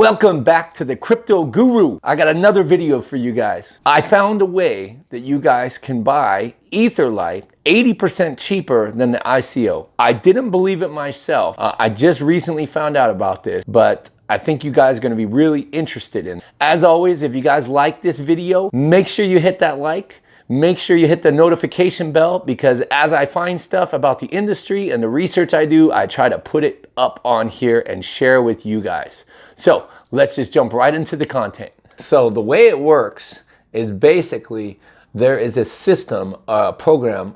Welcome back to the Crypto Guru. I got another video for you guys. I found a way that you guys can buy Etherlite 80% cheaper than the ICO. I didn't believe it myself. I just recently found out about this, but I think you guys are gonna be really interested in it. As always, if you guys like this video, make sure you hit that like. Make sure you hit the notification bell, because as I find stuff about the industry and the research I do, I try to put it up on here and share with you guys. So let's just jump right into the content. So the way it works is basically there is a system, a program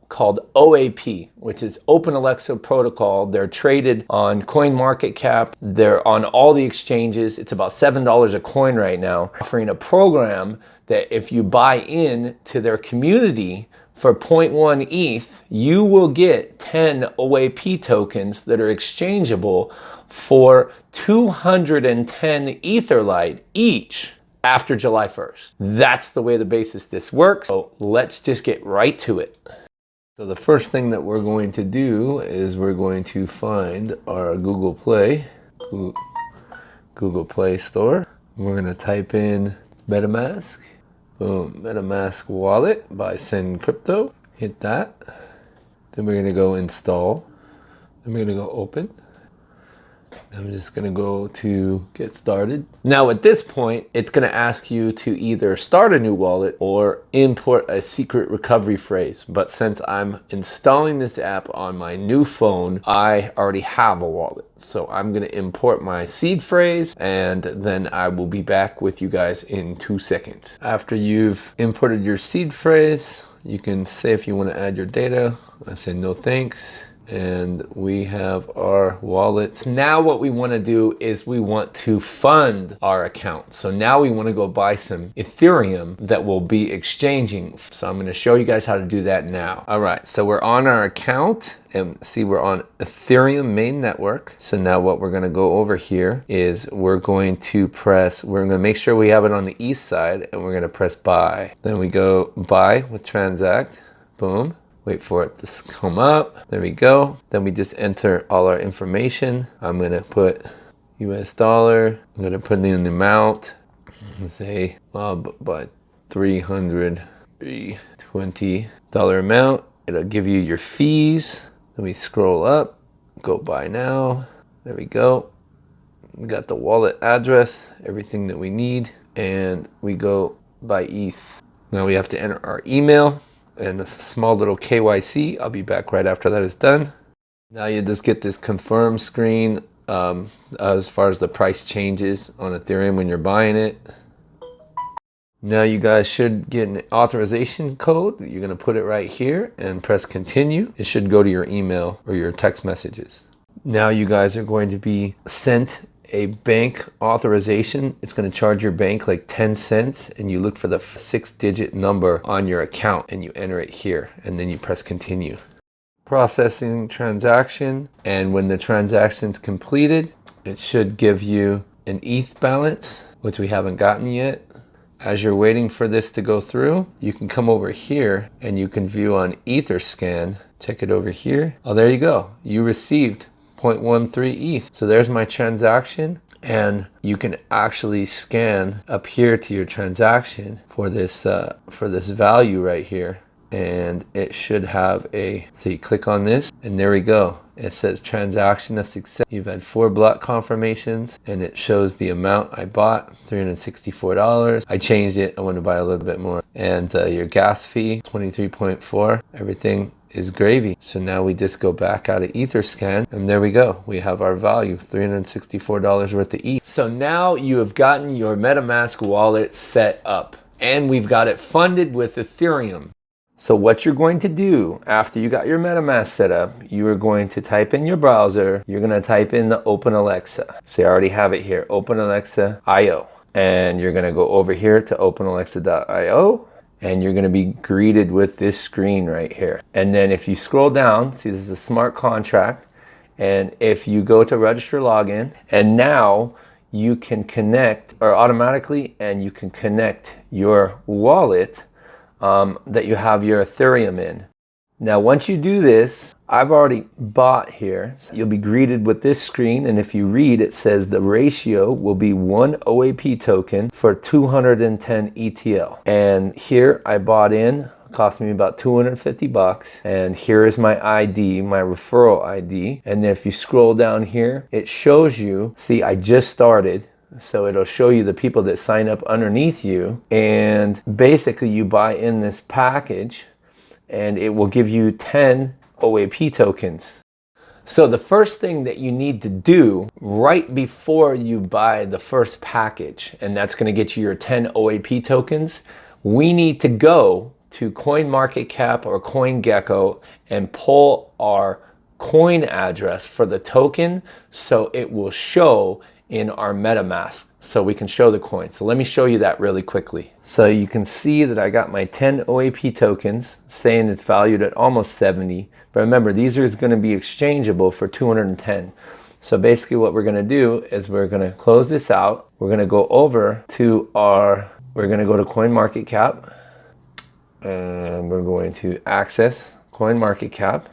called OAP, which is Open Alexa Protocol. They're traded on CoinMarketCap. They're on all the exchanges. It's about $7 a coin right now, offering a program that if you buy in to their community for 0.1 ETH, you will get 10 OAP tokens that are exchangeable for 210 Etherlite each after July 1st. That's the way the basis this works. So let's just get right to it. So the first thing that we're going to do is we're going to find our Google Play store. We're going to type in metamask. Boom, metamask wallet by Send Crypto. Hit that. Then we're going to go install. Then we're going to go open. I'm just going to go to get started. Now at this point, it's going to ask you to either start a new wallet or import a secret recovery phrase. But since I'm installing this app on my new phone, I already have a wallet. So I'm going to import my seed phrase, and then I will be back with you guys in 2 seconds. After you've imported your seed phrase, you can say if you want to add your data. I say no thanks. And we have our wallet. Now what we want to do is we want to fund our account. So now we want to go buy some Ethereum that we'll be exchanging. So I'm going to show you guys how to do that now. All right, so we're on our account, and see we're on Ethereum main network. So now what we're going to go over here is we're going to make sure we have it on the east side, and we're going to press buy. Then we go buy with transact. Boom. Wait for it to come up. There we go. Then we just enter all our information. I'm going to put US dollar. I'm going to put in the amount. Let's say by $320 amount. It'll give you your fees. Then we scroll up, go buy now. There we go. We got the wallet address, everything that we need, and we go buy ETH. Now we have to enter our email and a small little KYC. I'll be back right after that is done. Now you just get this confirm screen as far as the price changes on Ethereum when you're buying it. Now you guys should get an authorization code. You're gonna put it right here and press continue. It should go to your email or your text messages. Now you guys are going to be sent a bank authorization. It's going to charge your bank like 10 cents, and you look for the 6-digit number on your account and you enter it here, and then you press continue. Processing transaction, and when the transaction's completed, it should give you an ETH balance, which we haven't gotten yet. As you're waiting for this to go through, you can come over here and you can view on Etherscan. Check it over here. Oh, there you go. You received 0.13 ETH. So there's my transaction, and you can actually scan up here to your transaction for this value right here, and it should have so you click on this, and there we go. It says transaction a success. You've had 4 block confirmations, and it shows the amount I bought, $364. I changed it. I want to buy a little bit more. And your gas fee, 23.4. Everything is gravy. So now we just go back out of Etherscan, and there we go. We have our value, $364 worth of ETH. So now you have gotten your MetaMask wallet set up, and we've got it funded with Ethereum. So what you're going to do after you got your MetaMask set up, you are going to type in your browser. You're going to type in the Open Alexa. So I already have it here, Open Alexa IO. And you're going to go over here to openalexa.io. And you're going to be greeted with this screen right here. And then if you scroll down, see this is a smart contract. And if you go to register login, and now you can connect, or automatically, and you can connect your wallet that you have your Ethereum in. Now, once you do this, I've already bought here. So you'll be greeted with this screen, and if you read, it says the ratio will be 1 OAP token for 210 ETL. And here I bought in, cost me about 250 bucks. And here is my ID, my referral ID. And then if you scroll down here, it shows you, see, I just started. So it'll show you the people that sign up underneath you. And basically you buy in this package, and it will give you 10 OAP tokens. So the first thing that you need to do right before you buy the first package, and that's going to get you your 10 OAP tokens, we need to go to CoinMarketCap or CoinGecko and pull our coin address for the token so it will show in our metamask so we can show the coin. So let me show you that really quickly. So you can see that I got my 10 OAP tokens saying it's valued at almost 70. But remember, these are going to be exchangeable for 210. So basically what we're going to do is we're going to close this out. We're going to go over to we're going to go to CoinMarketCap, and we're going to access CoinMarketCap.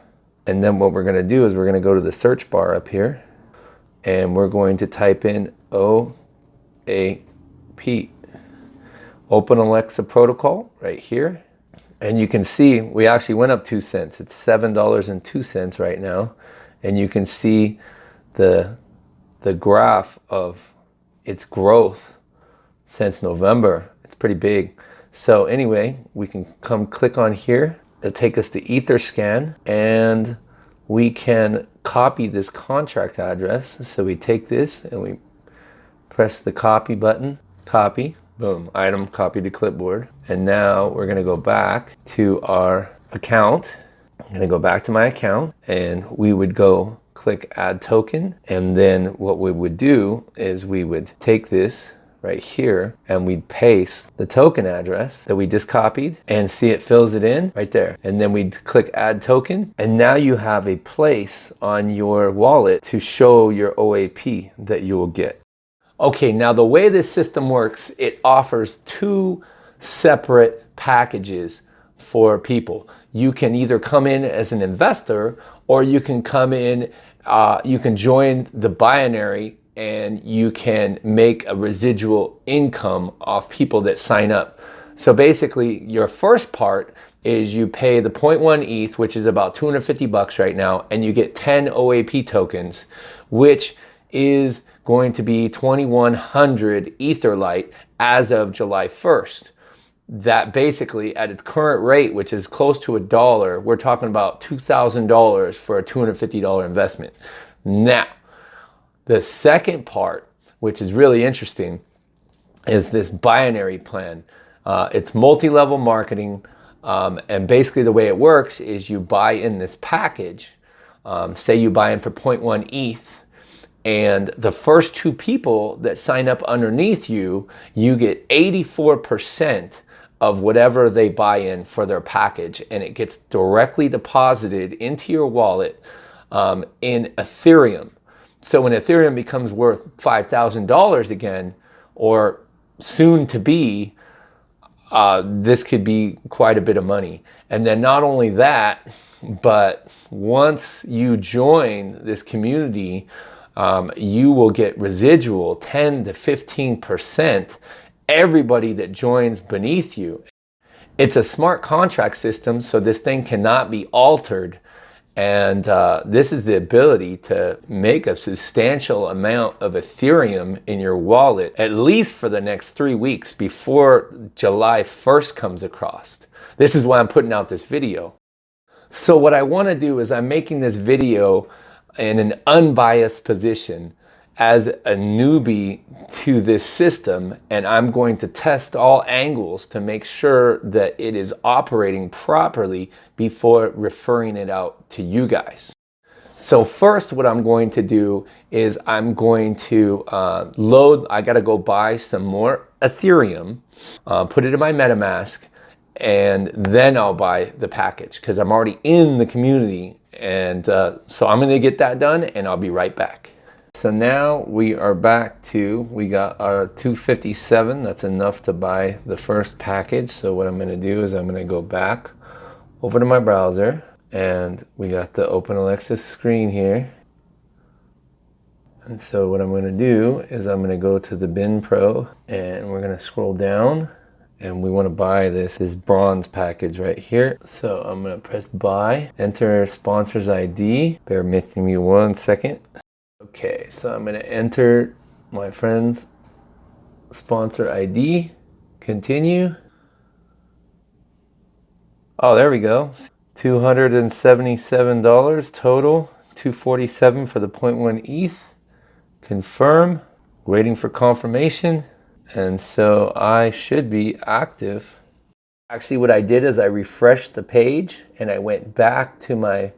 And then what we're going to do is we're going to go to the search bar up here, and we're going to type in OAP, Open Alexa Protocol, right here. And you can see we actually went up 2 cents. It's $7.02 right now. And you can see the graph of its growth since November. It's pretty big. So anyway, we can come click on here. It'll take us to Etherscan, and we can copy this contract address. So we take this and we press the copy button, copy, boom, item copy to clipboard. And now we're going to go back to our account. I'm going to go back to my account, and we would go click add token. And then what we would do is we would take this right here and we'd paste the token address that we just copied, and see it fills it in right there. And then we'd click add token, and now you have a place on your wallet to show your OAP that you will get. Okay, now the way this system works, it offers 2 separate packages for people. You can either come in as an investor, or you can come in, you can join the binary, and you can make a residual income off people that sign up. So basically, your first part is you pay the 0.1 ETH, which is about 250 bucks right now, and you get 10 OAP tokens, which is going to be 2,100 Etherlite as of July 1st. That basically, at its current rate, which is close to $1, we're talking about $2,000 for a $250 investment. Now, the second part, which is really interesting, is this binary plan. It's multi-level marketing, and basically the way it works is you buy in this package. Say you buy in for 0.1 ETH, and the first 2 people that sign up underneath you, you get 84% of whatever they buy in for their package, and it gets directly deposited into your wallet in Ethereum. So when Ethereum becomes worth $5,000 again, or soon to be, this could be quite a bit of money. And then not only that, but once you join this community, you will get residual 10 to 15%, everybody that joins beneath you. It's a smart contract system, so this thing cannot be altered. And this is the ability to make a substantial amount of Ethereum in your wallet, at least for the next 3 weeks before July 1st comes across. This is why I'm putting out this video. So what I want to do is I'm making this video in an unbiased position as a newbie to this system, and I'm going to test all angles to make sure that it is operating properly before referring it out to you guys. So first, what I'm going to do is I'm going to I gotta go buy some more Ethereum, put it in my MetaMask, and then I'll buy the package because I'm already in the community. And so I'm gonna get that done, and I'll be right back. So now we are back to, we got our 257. That's enough to buy the first package. So what I'm going to do is I'm going to go back over to my browser. and we got the Open Alexa screen here. And so what I'm going to do is I'm going to go to the Bin Pro, and we're going to scroll down, and we want to buy this bronze package right here. So I'm going to press buy, enter sponsor's ID. Bear with me 1 second. Okay, so I'm going to enter my friend's sponsor ID, continue. Oh, there we go. $277 total, $247 for the 0.1 ETH. Confirm, waiting for confirmation. And so I should be active. Actually, what I did is I refreshed the page and I went back to my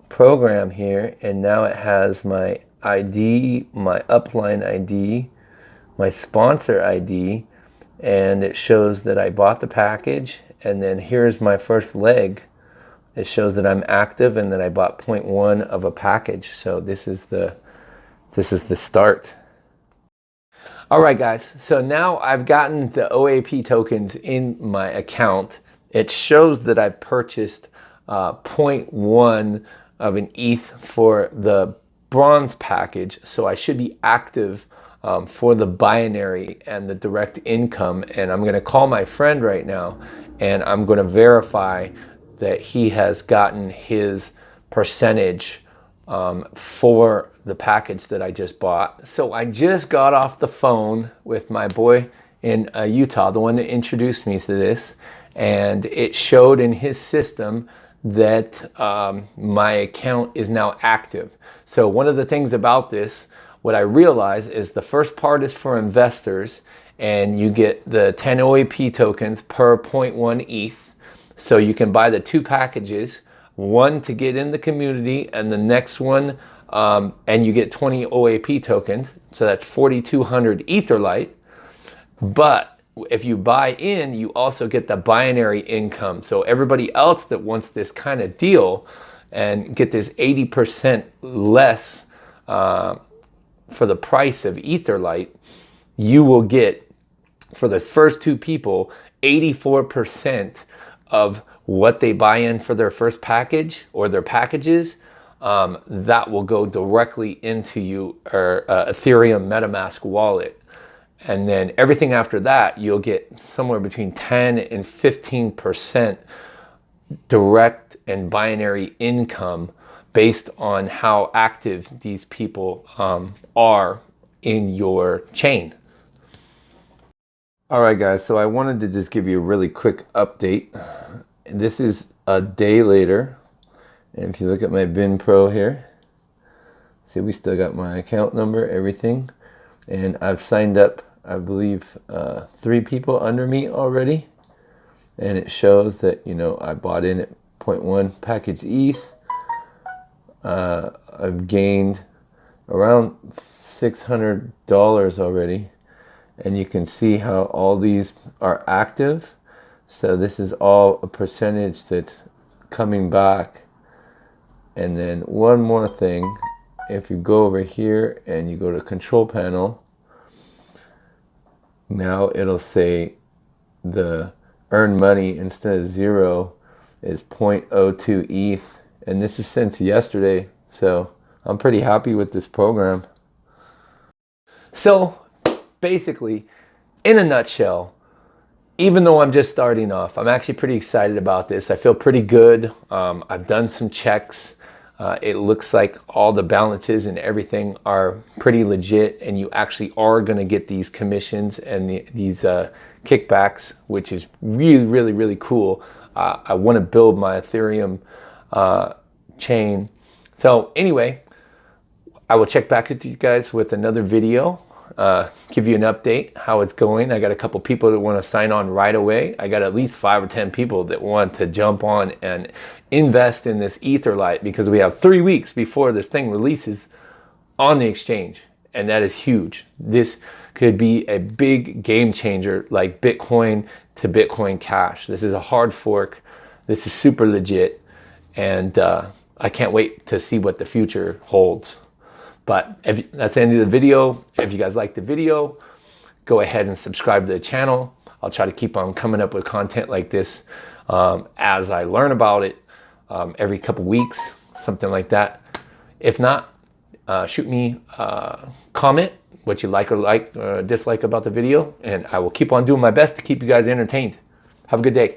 program here, and now it has my ID, my upline ID, my sponsor ID, and it shows that I bought the package. And then here's my first leg. It shows that I'm active and that I bought 0.1 of a package. So this is the start. All right, guys. So now I've gotten the OAP tokens in my account. It shows that I've purchased 0.1 of an ETH for the bronze package. So I should be active for the binary and the direct income. And I'm going to call my friend right now, and I'm going to verify that he has gotten his percentage for the package that I just bought. So I just got off the phone with my boy in Utah, the one that introduced me to this, and it showed in his system that my account is now active. So one of the things about this, what I realize is the first part is for investors, and you get the 10 OAP tokens per 0.1 ETH. So you can buy the 2 packages, one to get in the community and the next one, and you get 20 OAP tokens. So that's 4,200 Etherlite. But if you buy in, you also get the binary income. So everybody else that wants this kind of deal and get this 80% less for the price of Etherlite, you will get, for the first 2 people, 84% of what they buy in for their first package or their packages. That will go directly into your Ethereum metamask wallet. And then everything after that, you'll get somewhere between 10 and 15% direct and binary income based on how active these people are in your chain. All right, guys, so I wanted to just give you a really quick update. This is a day later. And if you look at my Bin Pro here, see, we still got my account number, everything. And I've signed up, I believe, 3 people under me already. And it shows that, you know, I bought in at 0.1 package ETH. I've gained around $600 already. And you can see how all these are active. So this is all a percentage that's coming back. And then one more thing, if you go over here and you go to control panel, now it'll say the earn money instead of 0 is 0.02 ETH. And this is since yesterday. So I'm pretty happy with this program. So basically, in a nutshell, even though I'm just starting off, I'm actually pretty excited about this. I feel pretty good. I've done some checks. It looks like all the balances and everything are pretty legit, and you actually are going to get these commissions and these kickbacks, which is really, really, really cool. I want to build my Ethereum chain. So anyway, I will check back with you guys with another video. Give you an update how it's going. I got a couple people that want to sign on right away. I got at least 5 or 10 people that want to jump on and invest in this Etherlite, because we have 3 weeks before this thing releases on the exchange, and that is huge. This could be a big game changer, like Bitcoin to Bitcoin Cash. This is a hard fork. This is super legit, and I can't wait to see what the future holds. But that's the end of the video. If you guys like the video, go ahead and subscribe to the channel. I'll try to keep on coming up with content like this as I learn about it. every couple weeks, something like that. If not, shoot me a comment what you like or dislike about the video, and I will keep on doing my best to keep you guys entertained. Have a good day.